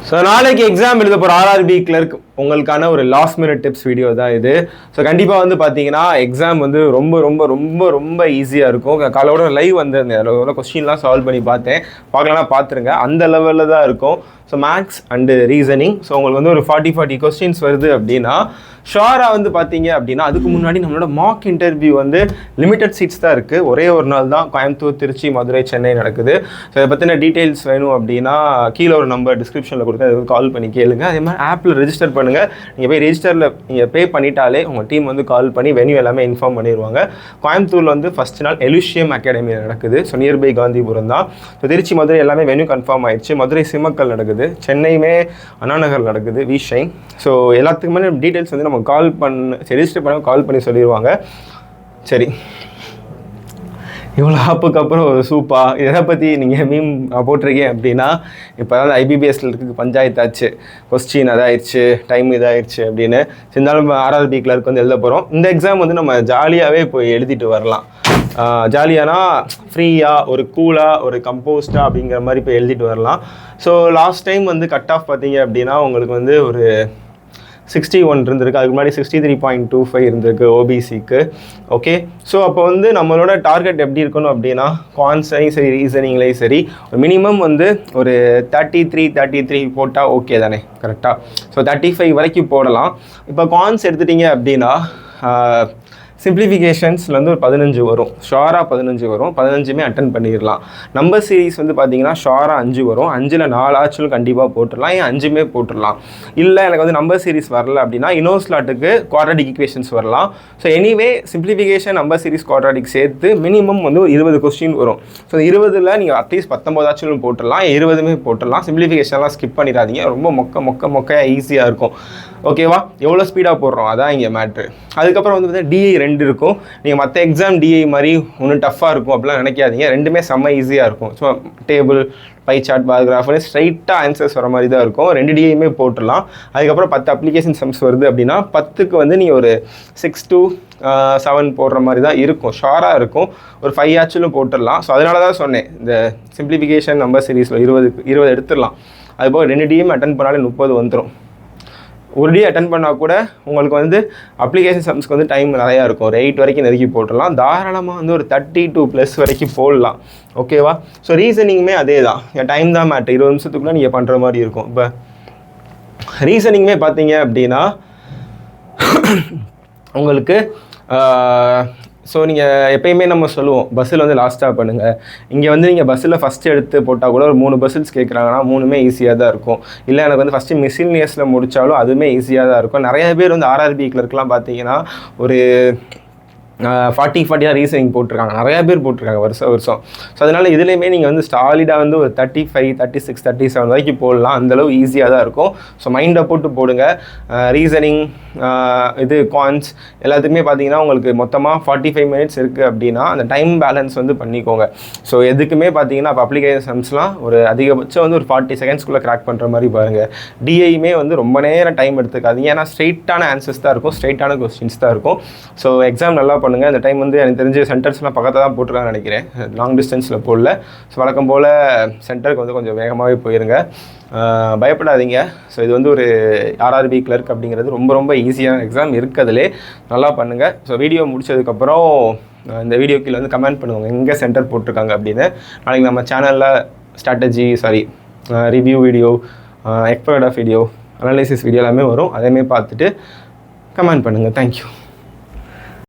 So நாளைக்கு exam எழுத போகிற ஆர்ஆர்பி கிளர்க் உங்களுக்கான ஒரு லாஸ்ட் மினிட் டிப்ஸ் வீடியோ தான் இது. ஸோ கண்டிப்பாக வந்து பார்த்தீங்கன்னா எக்ஸாம் வந்து ரொம்ப ரொம்ப ரொம்ப ரொம்ப ஈஸியாக இருக்கும். காலையோட லைவ் வந்து அந்த கொஸ்டின்லாம் சால்வ் பண்ணி பார்க்கலாம் பார்த்துருங்க. அந்த லெவலில் தான் இருக்கும். So maths and reasoning. So உங்களுக்கு வந்து ஒரு 40 கொஸ்டின்ஸ் வருது அப்படின்னா ஷோராக வந்து பார்த்தீங்க அப்படின்னா அதுக்கு முன்னாடி நம்மளோட மார்க் இன்டர்வியூ வந்து லிமிட்டட் சீட்ஸ் தான் இருக்குது. ஒரே ஒரு நாள் தான் கோயம்புத்தூர், திருச்சி, மதுரை, சென்னை நடக்குது. ஸோ இதை பற்றின டீட்டெயில்ஸ் வேணும் அப்படின்னா கீழே ஒரு நம்பர் டிஸ்கிரிப்ஷனில் கொடுத்து அது கால் பண்ணி கேளுங்க. அதே மாதிரி ஆப்பில் ரெஜிஸ்டர் பண்ணுங்கள். நீங்கள் போய் ரெஜிஸ்டரில் நீங்கள் பே பண்ணிட்டாலே உங்கள் டீம் வந்து கால் பண்ணி வென்யூ எல்லாமே இன்ஃபார்ம் பண்ணிடுவாங்க. கோயம்புத்தூரில் வந்து ஃபஸ்ட் நாள் எலுஷியம் அகாடமி நடக்குது. ஸோ நியர்பை காந்திபுரம் தான். ஸோ திருச்சி, மதுரை எல்லாமே வென்யூ கன்ஃபார்ம் ஆயிடுச்சு. மதுரை சிம்மக்கல் நடக்குது, சென்னையுமே அண்ணாநகர் நடக்குது, வி ஷைன். ஸோ எல்லாத்துக்குமே டீட்டெயில்ஸ் வந்து நம்ம கால் ரெஜிஸ்டர் பண்ண கால் பண்ணி சொல்லிடுவாங்க. சரி, இவ்வளோ ஆப்புக்கு அப்புறம் ஒரு சூப்பா இதை பற்றி நீங்கள் மீம் போட்டிருக்கீங்க அப்படின்னா இப்போ தான் ஐபிபிஎஸ்ல இருக்குது பஞ்சாயத்தாச்சு, கொஸ்டின் அதாயிடுச்சு, டைம் இதாகிடுச்சு அப்படின்னு. இருந்தாலும் ஆர்ஆர்பி கிளர்க் வந்து எழுத போகிறோம். இந்த எக்ஸாம் வந்து நம்ம ஜாலியாகவே போய் எழுதிட்டு வரலாம். ஜாலியானா ஃப்ரீயாக, ஒரு கூலாக, ஒரு கம்போஸ்டாக அப்படிங்கிற மாதிரி போய் எழுதிட்டு வரலாம். ஸோ லாஸ்ட் டைம் வந்து கட் ஆஃப் பார்த்தீங்க அப்படின்னா உங்களுக்கு வந்து ஒரு 61 இருந்திருக்கு. அதுக்கு முன்னாடி 63.25 இருந்திருக்கு ஓபிசிக்கு. ஓகே, ஸோ அப்போ வந்து நம்மளோட டார்கெட் எப்படி இருக்கணும் அப்படின்னா குவான்ஸ்லையும் சரி ரீசனிங்லேயும் சரி ஒரு மினிமம் வந்து ஒரு 33 போட்டால் ஓகே தானே, கரெக்டாக? ஸோ 35 வரைக்கும் போடலாம். இப்போ குவான்ஸ் எடுத்துட்டிங்க அப்படின்னா சிம்பிளிஃபிகேஷன்ஸில் வந்து ஒரு 15 வரும், ஷாராக 15 வரும். 15மே அட்டன் பண்ணிடலாம். நம்பர் சீரிஸ் வந்து பார்த்தீங்கன்னா ஷாராக 5 வரும். 5ல் 4 ஆச்சும் கண்டிப்பாக போட்டுடலாம். ஏன் 5மே போட்டுடலாம். இல்லை எனக்கு வந்து நம்பர் சீரிஸ் வரல அப்படின்னா இனோஸ்லாட்டுக்கு குவாட்ராடிக் ஈக்குவேஷன்ஸ் வரலாம். So anyway simplification, number series, quadratic சேர்த்து மினிமம் வந்து 20 கொஸ்டின் வரும். ஸோ 20ல் நீங்கள் அட்லீஸ்ட் 19 ஆச்சும் போட்டுடலாம், 20மே போட்டுடலாம். சிம்பிளிஃபிகேஷன்லாம் ஸ்கிப் பண்ணிடாதீங்க. ரொம்ப மொக்க ஈஸியாக இருக்கும். ஓகேவா? எவ்வளோ ஸ்பீடாக போடுறோம் அதான் இங்கே மேட்ரு. அதுக்கப்புறம் வந்து பார்த்தீங்கன்னா டிஐ 2 இருக்கும். நீங்கள் மற்ற எக்ஸாம் டிஐ மாதிரி ஒன்றும் டஃப்பாக இருக்கும் அப்படிலாம் நினைக்காதீங்க. ரெண்டுமே செம்ம ஈஸியாக இருக்கும். ஸோ டேபிள், பை சார்ட், பார் கிராஃப்னு ஸ்ட்ரைட்டாக ஆன்சர்ஸ் வர மாதிரி தான் இருக்கும். 2 டிஐயுமே போட்டுடலாம். அதுக்கப்புறம் 10 அப்ளிகேஷன் சம்ஸ் வருது அப்படின்னா 10க்கு வந்து நீங்கள் ஒரு 6 to 7 போடுற மாதிரி தான் இருக்கும். ஷாராக இருக்கும். ஒரு 5 ஆச்சும் போட்டுடலாம். ஸோ அதனால தான் சொன்னேன் இந்த சிம்பிளிஃபிகேஷன் நம்பர் சீரீஸில் 20 எடுத்துடலாம். அதுபோக 2 டிஎம் அட்டன் பண்ணாலே 30 வந்துடும். ஒரு டே அட்டன் பண்ணால் கூட உங்களுக்கு வந்து அப்ளிகேஷன் சம்ஸ்க்கு வந்து டைம் நிறையா இருக்கும். ஒரு 8 வரைக்கும் நெருக்கி போட்டுடலாம். தாராளமாக வந்து ஒரு 32+ வரைக்கும் போடலாம். ஓகேவா? ஸோ ரீசனிங்குமே அதே தான். என் டைம் தான் மேட்ரு. 20 நிமிஷத்துக்குள்ளே நீங்கள் பண்ணுற மாதிரி இருக்கும். இப்போ ரீசனிங்குமே பார்த்தீங்க அப்படின்னா உங்களுக்கு ஸோ நீங்கள் எப்பயுமே நம்ம சொல்லுவோம் பஸ்ஸில் வந்து லாஸ்ட்டாக பண்ணுங்கள். இங்கே வந்து நீங்கள் பஸ்ஸில் ஃபஸ்ட்டு எடுத்து போட்டால் கூட ஒரு 3 பஸ்ஸில்ஸ் கேட்குறாங்கன்னா 3மே ஈஸியாக தான் இருக்கும். இல்லை எனக்கு வந்து ஃபஸ்ட்டு மிஸ்லினியஸில் முடித்தாலும் அதுவுமே ஈஸியாக தான் இருக்கும். நிறைய பேர் வந்து ஆர்ஆர்பி கிளர்க்லாம் பார்த்தீங்கன்னா ஒரு 40 ரீசனிங் போட்டிருக்காங்க. நிறையா பேர் போட்டிருக்காங்க வருஷம். ஸோ அதனால் இதுலேயுமே நீங்கள் வந்து ஸ்டாலிடாக வந்து ஒரு 35, 36, 37 வரைக்கும் போடலாம். அந்தளவு ஈஸியாக தான் இருக்கும். ஸோ மைண்டை போட்டு போடுங்க. ரீசனிங், இது குவான்ஸ் எல்லாத்துக்குமே பார்த்தீங்கன்னா உங்களுக்கு மொத்தமாக 45 மினிட்ஸ் இருக்குது அப்படின்னா அந்த டைம் பேலன்ஸ் வந்து பண்ணிக்கோங்க. ஸோ எதுக்குமே பார்த்தீங்கன்னா இப்போ அப்ளிகேஷன் சம்ஸ்லாம் ஒரு அதிகபட்சம் வந்து ஒரு 40 செகண்ட்ஸ்குள்ளே கிராக் பண்ணுற மாதிரி பாருங்கள். டிஐயுமே வந்து ரொம்ப நேரம் டைம் எடுத்துக்காதீங்க. ஏன்னா ஸ்ட்ரெயிட்டான ஆன்சர்ஸ் தான் இருக்கும், ஸ்ட்ரெயிட்டான கொஸ்டின்ஸ் தான் இருக்கும். ஸோ எக்ஸாம் நல்லா பண்ணுங்கள். அந்த டைம் வந்து எனக்கு தெரிஞ்ச சென்டர்ஸ்லாம் பக்கத்தில் தான் போட்டுருக்காங்கன்னு நினைக்கிறேன். லாங் டிஸ்டன்ஸில் போடல. ஸோ வழக்கம் போல் சென்டருக்கு வந்து கொஞ்சம் வேகமாகவே போயிருங்க. பயப்படாதீங்க. ஸோ இது வந்து ஒரு ஆர்ஆர்பி கிளர்க் அப்படிங்கிறது ரொம்ப ரொம்ப ஈஸியான எக்ஸாம் இருக்கிறதுலே. நல்லா பண்ணுங்கள். ஸோ வீடியோ முடிச்சதுக்கப்புறம் இந்த வீடியோ கீழே வந்து கமெண்ட் பண்ணுவாங்க எங்கே சென்டர் போட்டிருக்காங்க அப்படின்னு. நாளைக்கு நம்ம சேனலில் review video, expert of video, analysis video எல்லாமே வரும். அதேமாதிரி பார்த்துட்டு கமெண்ட் பண்ணுங்கள். தேங்க்யூ.